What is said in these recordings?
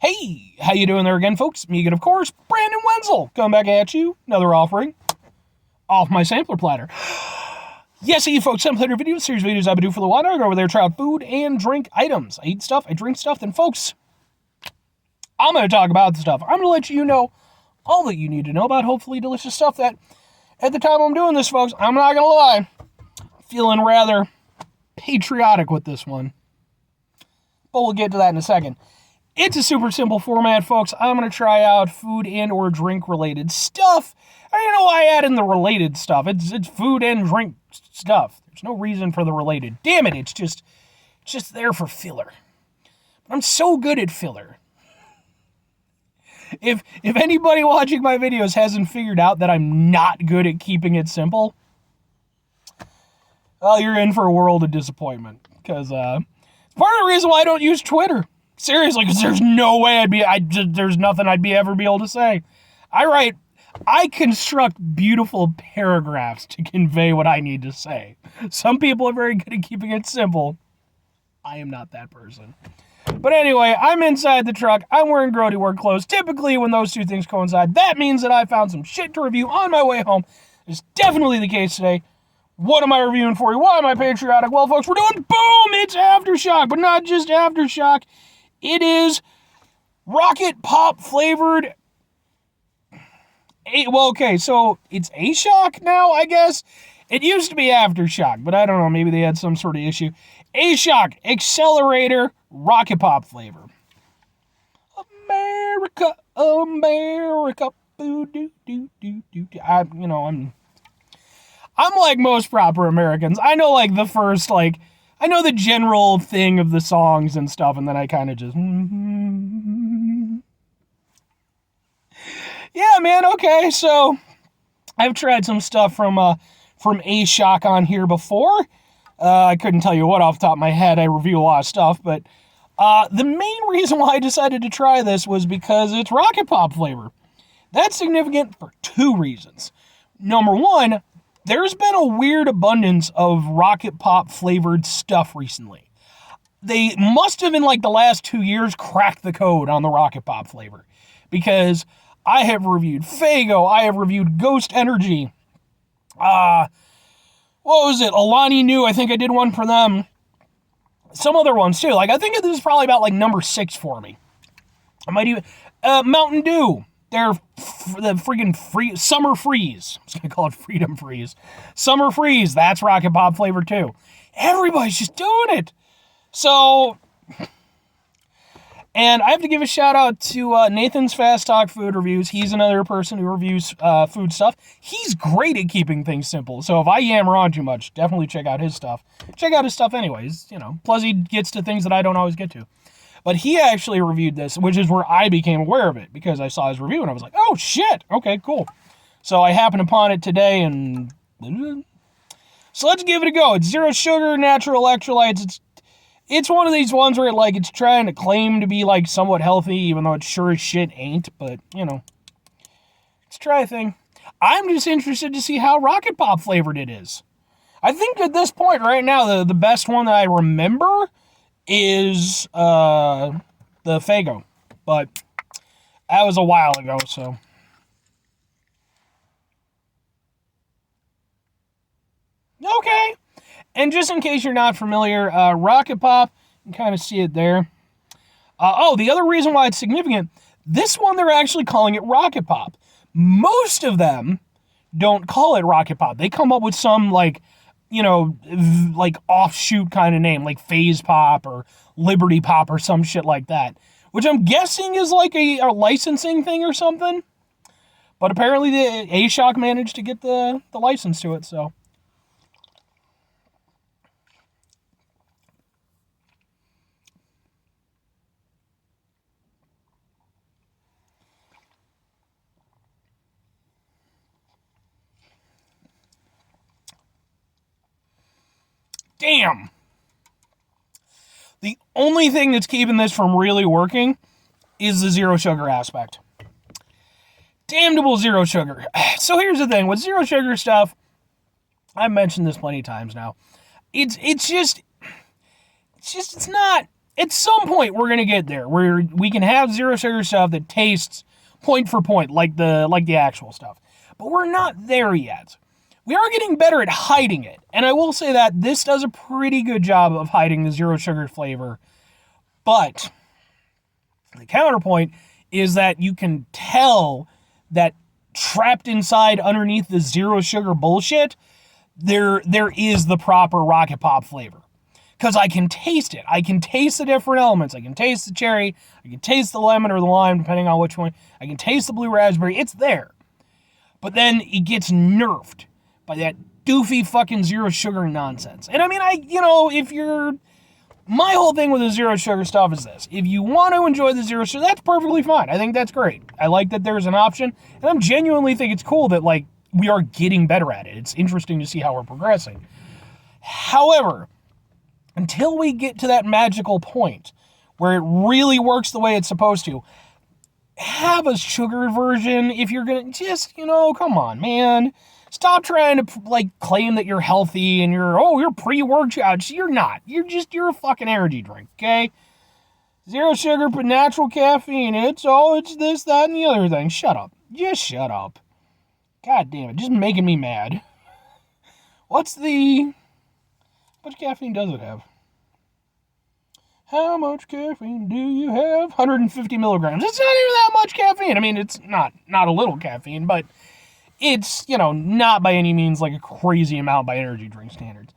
Hey, how you doing there again, folks? Me again, of course, Brandon Wenzel, coming back at you. Another offering off my sampler platter. Yes, you folks, sampler platter videos, series videos I've been doing for the while. I go over there, try out food and drink items. I eat stuff, I drink stuff, then folks, I'm going to talk about the stuff. I'm going to let you know all that you need to know about hopefully delicious stuff that at the time I'm doing this, folks, I'm not going to lie, feeling rather patriotic with this one. But we'll get to that in a second. It's a super simple format, folks. I'm going to try out food and or drink related stuff. I don't even know why I add in the related stuff. It's food and drink stuff. There's no reason for the related. Damn it, it's just there for filler. But I'm so good at filler. If anybody watching my videos hasn't figured out that I'm not good at keeping it simple, well, you're in for a world of disappointment. Because it's part of the reason why I don't use Twitter. Seriously, because there's no way there's nothing I'd ever be able to say. I construct beautiful paragraphs to convey what I need to say. Some people are very good at keeping it simple. I am not that person. But anyway, I'm inside the truck. I'm wearing grody work clothes. Typically, when those two things coincide, that means that I found some shit to review on my way home. It's definitely the case today. What am I reviewing for you? Why am I patriotic? Well, folks, we're doing boom! It's Aftershock, but not just Aftershock. It is rocket pop flavored. Well, okay, so it's Ashoc now, I guess. It used to be Aftershock, but I don't know. Maybe they had some sort of issue. Ashoc Accelerator rocket pop flavor. America, America. I'm like most proper Americans. I know like the first I know the general thing of the songs and stuff, and then I kind of just... Yeah, man, okay, so I've tried some stuff from Ashoc on here before. I couldn't tell you what off the top of my head. I review a lot of stuff, but the main reason why I decided to try this was because it's rocket pop flavor. That's significant for two reasons. Number one, there's been a weird abundance of rocket pop flavored stuff recently. They must have in like the last 2 years cracked the code on the rocket pop flavor, because I have reviewed Faygo, I have reviewed Ghost Energy, what was it, Alani Nu, I think I did one for them, some other ones too, like I think this is probably about like number 6 for me. I might even, Mountain Dew, they're the freaking Summer Freeze. I was going to call it Freedom Freeze. Summer Freeze, that's rocket pop flavor too. Everybody's just doing it. So, and I have to give a shout out to Nathan's Fast Talk Food Reviews. He's another person who reviews food stuff. He's great at keeping things simple. So if I yammer on too much, definitely check out his stuff. Check out his stuff anyways, Plus he gets to things that I don't always get to. But he actually reviewed this, which is where I became aware of it, because I saw his review and I was like, oh shit, okay, cool. So I happened upon it today, and so let's give it a go. It's zero sugar, natural electrolytes. It's one of these ones where it's trying to claim to be like somewhat healthy, even though it sure as shit ain't, but let's try a thing. I'm just interested to see how rocket pop flavored it is. I think at this point right now, the best one that I remember is the Faygo, but that was a while ago, so. Okay, and just in case you're not familiar, rocket pop, you can kind of see it there. The other reason why it's significant, this one they're actually calling it rocket pop. Most of them don't call it rocket pop. They come up with some offshoot kind of name, like Phase Pop or Liberty Pop or some shit like that, which I'm guessing is like a licensing thing or something. But apparently the Ashoc managed to get the license to it, so. Damn. The only thing that's keeping this from really working is the zero sugar aspect. Damnable zero sugar. So here's the thing. With zero sugar stuff, I've mentioned this plenty of times now. It's not at some point we're gonna get there where we can have zero sugar stuff that tastes point for point like the actual stuff. But we're not there yet. We are getting better at hiding it. And I will say that this does a pretty good job of hiding the zero sugar flavor. But the counterpoint is that you can tell that trapped inside underneath the zero sugar bullshit, there is the proper Rocket Pop flavor. Because I can taste it. I can taste the different elements. I can taste the cherry. I can taste the lemon or the lime, depending on which one. I can taste the blue raspberry. It's there. But then it gets nerfed by that doofy fucking zero sugar nonsense. And I mean, if you're... My whole thing with the zero sugar stuff is this. If you want to enjoy the zero sugar, that's perfectly fine. I think that's great. I like that there's an option. And I genuinely think it's cool that, like, we are getting better at it. It's interesting to see how we're progressing. However, until we get to that magical point where it really works the way it's supposed to, have a sugar version if you're going to just, come on, man. Stop trying to, like, claim that you're healthy and you're pre-workout. You're not. You're a fucking energy drink, okay? Zero sugar, but natural caffeine. It's this, that, and the other thing. Shut up. Just shut up. God damn it. Just making me mad. How much caffeine does it have? How much caffeine do you have? 150 milligrams. It's not even that much caffeine. I mean, it's not a little caffeine, but it's, not by any means like a crazy amount by energy drink standards.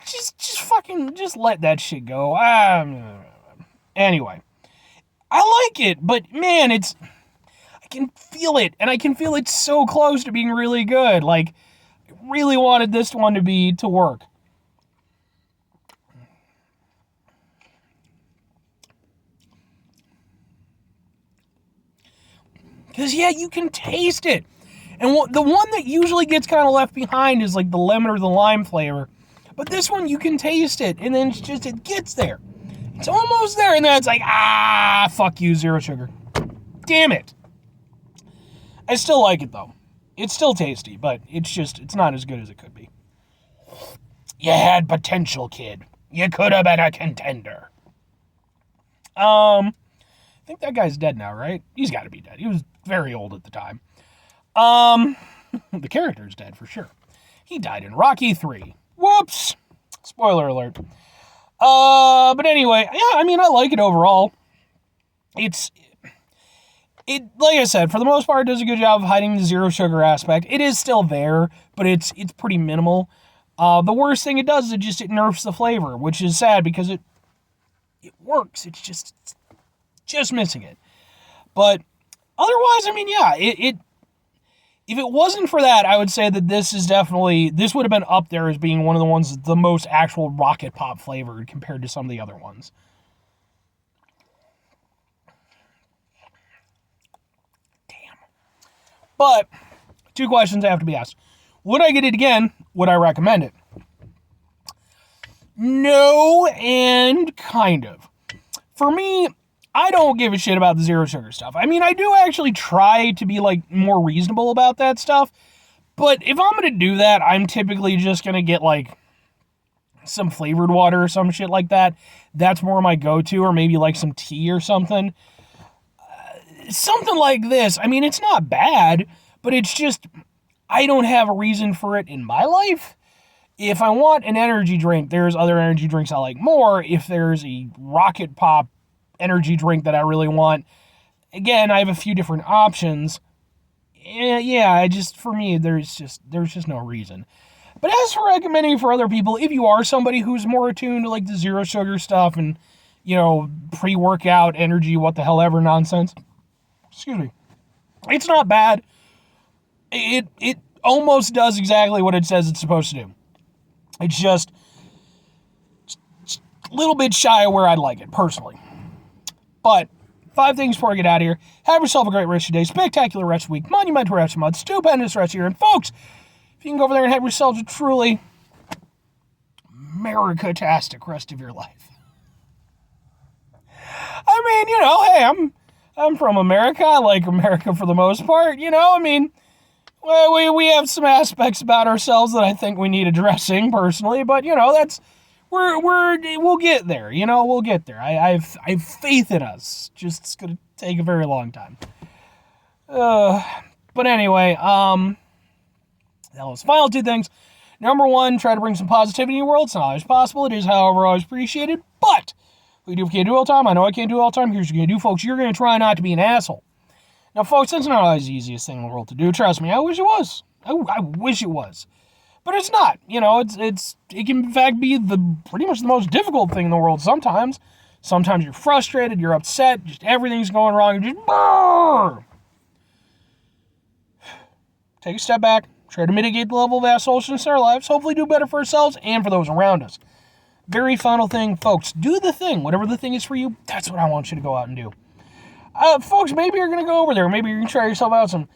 Just let that shit go. Anyway, I like it, but man, I can feel it, and I can feel it so close to being really good. Like, I really wanted this one to work. Because, yeah, you can taste it. And the one that usually gets kind of left behind is like the lemon or the lime flavor. But this one, you can taste it. And then it gets there. It's almost there. And then it's like, fuck you, zero sugar. Damn it. I still like it, though. It's still tasty, but it's not as good as it could be. You had potential, kid. You could have been a contender. I think that guy's dead now, right? He's got to be dead. He was very old at the time. The character's dead for sure. He died in Rocky 3. Whoops. Spoiler alert. But anyway, yeah, I mean, I like it overall. It, like I said, for the most part, it does a good job of hiding the zero sugar aspect. It is still there, but it's pretty minimal. The worst thing it does is it nerfs the flavor, which is sad because it works. It's just missing it. But otherwise, I mean, yeah, if it wasn't for that, I would say that this would have been up there as being one of the ones, the most actual Rocket Pop flavored compared to some of the other ones. Damn. But, 2 questions have to be asked. Would I get it again? Would I recommend it? No, and kind of. For me, I don't give a shit about the zero sugar stuff. I mean, I do actually try to be, like, more reasonable about that stuff. But if I'm going to do that, I'm typically just going to get, like, some flavored water or some shit like that. That's more my go-to, or maybe, like, some tea or something. Something like this. I mean, it's not bad, but it's just, I don't have a reason for it in my life. If I want an energy drink, there's other energy drinks I like more. If there's a Rocket Pop energy drink that I really want, again, I have a few different options. Yeah, for me, there's just no reason. But as for recommending for other people, if you are somebody who's more attuned to, like, the zero sugar stuff and, pre-workout energy, what the hell ever nonsense, excuse me, it's not bad. It almost does exactly what it says it's supposed to do. It's just a little bit shy of where I'd like it, personally. But 5 things before I get out of here. Have yourself a great rest of your day, spectacular rest of the week, monumental rest of the month, stupendous rest of your year. And folks, if you can go over there and have yourselves a truly America-tastic rest of your life. I mean, hey, I'm from America. I like America for the most part. I mean, we have some aspects about ourselves that I think we need addressing personally, but, we'll get there. You know, we'll get there. I've faith in us. Just it's gonna take a very long time. But anyway, that was final two things. Number one, try to bring some positivity in your world. It's not always possible. It is, however, always appreciated. But we can't do it all the time. I know I can't do it all the time. Here's what you're gonna do, folks. You're gonna try not to be an asshole. Now, folks, that's not always the easiest thing in the world to do. Trust me, I wish it was. I wish it was. But it's not. You know, it can in fact be pretty much the most difficult thing in the world sometimes. Sometimes you're frustrated, you're upset, just everything's going wrong, and just brrr. Take a step back, try to mitigate the level of assholishness in our lives, hopefully do better for ourselves and for those around us. Very final thing, folks, do the thing. Whatever the thing is for you, that's what I want you to go out and do. Folks, maybe you're going to go over there. Maybe you're going to try yourself out some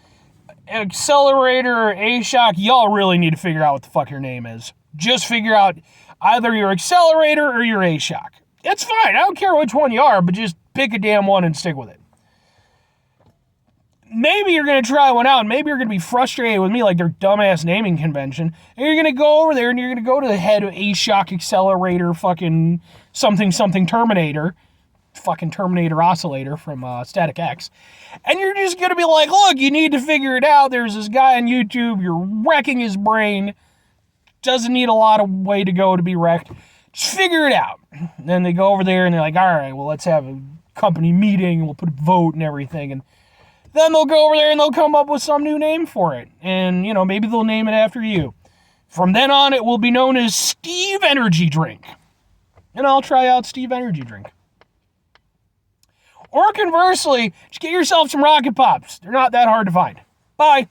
Accelerator or Ashoc. Y'all really need to figure out what the fuck your name is. Just figure out either your Accelerator or your Ashoc. It's fine. I don't care which one you are, but just pick a damn one and stick with it. Maybe you're going to try one out, and maybe you're going to be frustrated with me like their dumbass naming convention, and you're going to go over there, and you're going to go to the head of Ashoc Accelerator fucking something Terminator, fucking Terminator Oscillator from Static X, and you're just going to be like, look, you need to figure it out. There's this guy on YouTube. You're wrecking his brain. Doesn't need a lot of way to go to be wrecked. Just figure it out. And then they go over there, and they're like, all right, well, let's have a company meeting, and we'll put a vote and everything, and then they'll go over there and they'll come up with some new name for it. And, you know, maybe they'll name it after you. From then on, it will be known as Steve Energy Drink. And I'll try out Steve Energy Drink. Or conversely, just get yourself some Rocket Pops. They're not that hard to find. Bye.